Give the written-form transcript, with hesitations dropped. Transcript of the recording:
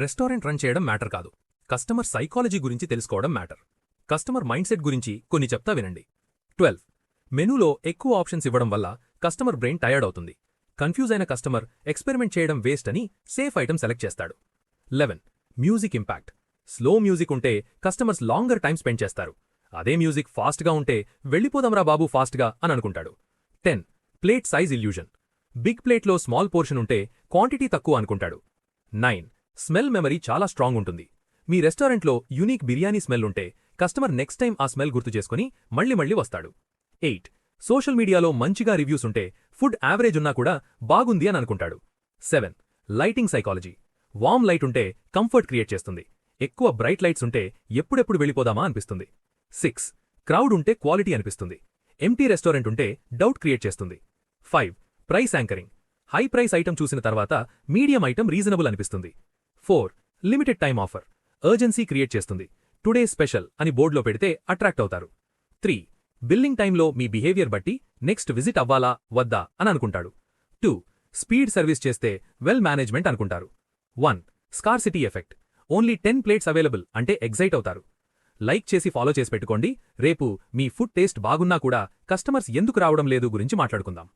Restaurant run చేయడం matter కాదు, customer psychology గురించి తెలుసుకోవడం మ్యాటర్. కస్టమర్ మైండ్సెట్ గురించి కొన్ని చెప్తా వినండి. 12. మెనూలో ఎక్కువ ఆప్షన్స్ ఇవ్వడం వల్ల కస్టమర్ బ్రెయిన్ టయర్డ్ అవుతుంది. కన్ఫ్యూజ్ అయిన కస్టమర్ ఎక్స్పెరిమెంట్ చేయడం వేస్ట్ అని సేఫ్ ఐటమ్ సెలెక్ట్ చేస్తాడు. 11. Music impact. స్లో మ్యూజిక్ ఉంటే కస్టమర్స్ లాంగర్ టైం స్పెండ్ చేస్తారు. అదే మ్యూజిక్ ఫాస్ట్గా ఉంటే వెళ్ళిపోదాంరా బాబు ఫాస్ట్గా అని అనుకుంటాడు. 10. Plate size illusion. బిగ్ ప్లేట్లో స్మాల్ పోర్షన్ ఉంటే క్వాంటిటీ తక్కువ అనుకుంటాడు. 9. స్మెల్ మెమరీ చాలా స్ట్రాంగ్ ఉంటుంది. మీ రెస్టారెంట్లో యూనిక్ బిర్యానీ స్మెల్ ఉంటే కస్టమర్ నెక్స్ట్ టైం ఆ స్మెల్ గుర్తు చేసుకుని మళ్ళీ వస్తాడు. 8. సోషల్ మీడియాలో మంచిగా రివ్యూస్ ఉంటే ఫుడ్ యావరేజ్ ఉన్నా కూడా బాగుంది అని అనుకుంటాడు. 7. Lighting psychology. వార్మ్ లైట్ ఉంటే కంఫర్ట్ క్రియేట్ చేస్తుంది. ఎక్కువ బ్రైట్ లైట్స్ ఉంటే ఎప్పుడెప్పుడు వెళ్ళిపోదామా అనిపిస్తుంది. 6. క్రౌడ్ ఉంటే క్వాలిటీ అనిపిస్తుంది. ఎంటీ రెస్టారెంట్ ఉంటే డౌట్ క్రియేట్ చేస్తుంది. 5. Price anchoring. High price item చూసిన తర్వాత మీడియం ఐటమ్ రీజనబుల్ అనిపిస్తుంది. 4. Limited time offer. Urgency create చేస్తుంది. టుడే స్పెషల్ అని బోర్డులో పెడితే అట్రాక్ట్ అవుతారు. 3. బిల్లింగ్ టైంలో మీ బిహేవియర్ బట్టి నెక్స్ట్ విజిట్ అవ్వాలా వద్దా అని అనుకుంటాడు. 2. స్పీడ్ సర్వీస్ చేస్తే వెల్ మేనేజ్మెంట్ అనుకుంటారు. 1. Scarcity effect. Only 10 plates available అంటే ఎగ్జైట్ అవుతారు. లైక్ చేసి ఫాలో చేసి పెట్టుకోండి. రేపు మీ ఫుడ్ టేస్ట్ బాగున్నా కూడా కస్టమర్స్ ఎందుకు రావడం లేదు గురించి మాట్లాడుకుందాం.